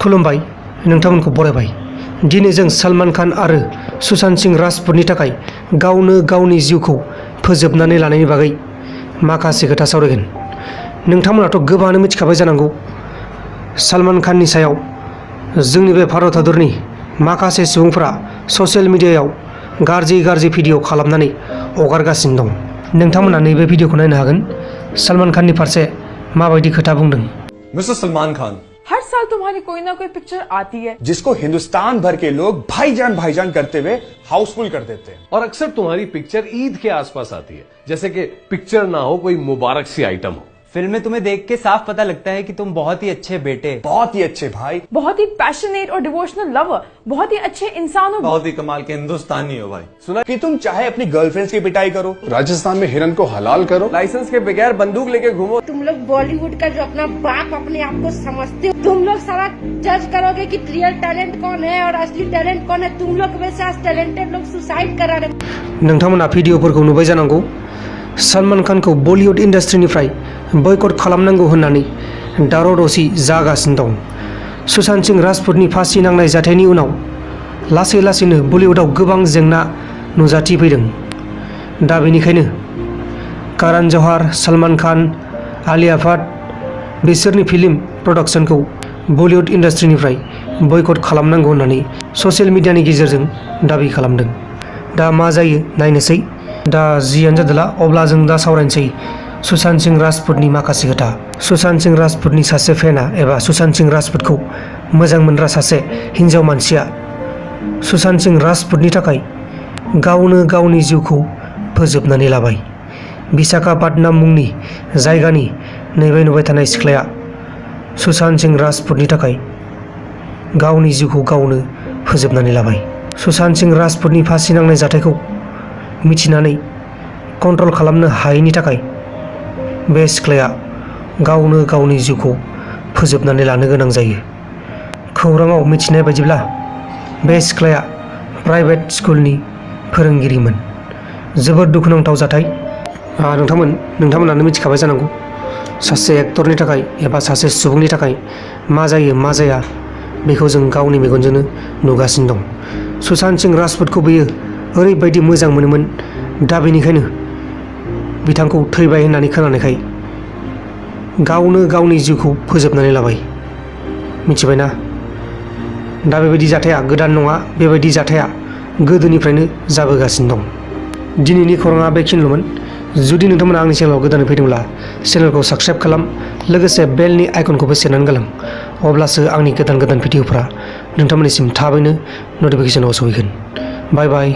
खुलुमबाय नोंथांमोनखौ बरायबाय। दिनै जों सलमान खान आरो सुशांत सिंह राजपुतनि थाखाय गावनो गावनि जिउखौ फोजोबनानै लानायनि बागै माखासे खोथा सावरायगोन। नोंथांमोनाथ' गोबाङानो मिथिखाबाय जानांगौ सलमान खाननि सायाव जोंनि बे भारत हादरनि माखासे सुबुंफोरा ससियेल मिडियायाव गाज्रि भिडिअ खालामनानै हगारगासिनो दं। नोंथांमोना नैबे भिडिअखौ नायनो हागोन सलमान खाननि फारसे माबायदि खोथा बुंदों। मिस्टर सलमान खान, हर साल तुम्हारी कोई ना कोई पिक्चर आती है जिसको हिंदुस्तान भर के लोग भाईजान करते हुए हाउसफुल कर देते हैं, और अक्सर तुम्हारी पिक्चर ईद के आसपास आती है, जैसे कि पिक्चर ना हो कोई मुबारक सी आइटम हो। फिल्म में तुम्हें देख के साफ पता लगता है कि तुम बहुत ही अच्छे बेटे, बहुत ही अच्छे भाई, बहुत ही पैशनेट और डिवोशनल लवर, बहुत ही अच्छे इंसान हो, बहुत ही कमाल के हिंदुस्तानी हो भाई। सुना कि तुम चाहे अपनी गर्लफ्रेंड्स की पिटाई करो, राजस्थान में हिरन को हलाल करो, लाइसेंस के बगैर बंदूक लेके घूमो। तुम लोग बॉलीवुड का जो अपना बाप अपने आप को समझते हो, तुम लोग सारा जज करोगे कि रियल टैलेंट कौन है और असली टैलेंट कौन है। तुम लोग वैसे आज टैलेंटेड लोग सुसाइड करा रहे। नोंथांमोना भिडिअफोरखौ नुबाय जानांगौ सलमान खानखौ बलिउड इन्डास्ट्रिनिफ्राय बयकट खालामनांगौ होननानै दावराव दावसि जागासिनो दं। सुशांत सिंह राजपुतनि फासि नांनाय जाथायनि उनाव लासैनो बलिउडआव गोबां जेंना नुजाथिफैदों। दा बेनिखायनो करण जौहर, सलमान खान, आलिया भट्ट बिसोरनि फिल्म प्रडाक्शनखौ बलिउड इन्डास्ट्रिनिफ्राय बयकट खालामनांगौ होननानै ससियेल मिडियानि गेजेरजों दाबि खालामदों। दा मा जायो नायनोसै। दा जियानो जादोला अब्ला जों दा सावरायनोसै सुशांत सिंह राजपुतनि माखासे खोथा। सुशांत सिंह राजपुतनि सासे फेना एबा सुशांत सिंह राजपुतखौ मोजां मोनग्रा सासे हिन्जाव मानसिया सुशांत सिंह राजपुतनि थाखाय गावनो गावनि जिउखौ फोजोबनानै लाबाय। विशाखापट्टनम मुंनि जायगानि नैबे नुबाय थानाय सिख्लाया सुशांत सिंह राजपुतनि थाखाय गावनि जिउखौ गावनो फोजोबनानै लाबाय। सुशांत सिंह राजपुतनि फासि नांनाय जाथायखौ मिथिनानै कन्ट्रल खालामनो हायैनि थाखाय बे सिख्लाया गावनो गावनि जिउखौ फोजोबनानै लानो गोनां जायो। खौराङाव मिथिनाय बायदिब्ला बे सिख्लाया प्राइभेट स्कुलनि फोरोंगिरिमोन। जोबोद दुखुनांथाव जाथाय। नोंथांमोनानो मिथिखाबाय जानांगौ सासे एक्टरनि थाखाय एबा सासे सुबुंनि थाखाय मा जायो मा जाया बेखौ जों गावनि मेगनजोंनो नुगासिनो दं। सुशांत सिंह राजपुतखौ बेयो ओरैबायदि मोजां मोनोमोन, दा बेनिखायनो बिथांखौ थैबाय होननानै खोनानायखाय गावनो गावनि जिउखौ फोजोबनानै लाबाय। मिथिबायना? दा बेबायदि जाथाया गोदान नङा, बेबायदि जाथाया गोदोनिफ्रायनो जाबोगासिनो दं। दिनैनि खौराङा बेखिनिल'मोन। जुदि नोंथांमोना आंनि चेनेलाव गोदानै फैदोंब्ला चेनेलखौ साबस्क्राइब खालाम, लोगोसे बेलनि आइकनखौबो सेरनानै गालां। अब्लासो आंनि गोदान भिडिअफोरा नोंथांमोननिसिम थाबैनो नटिफिकेसनाव सहैगोन। बाय बाय।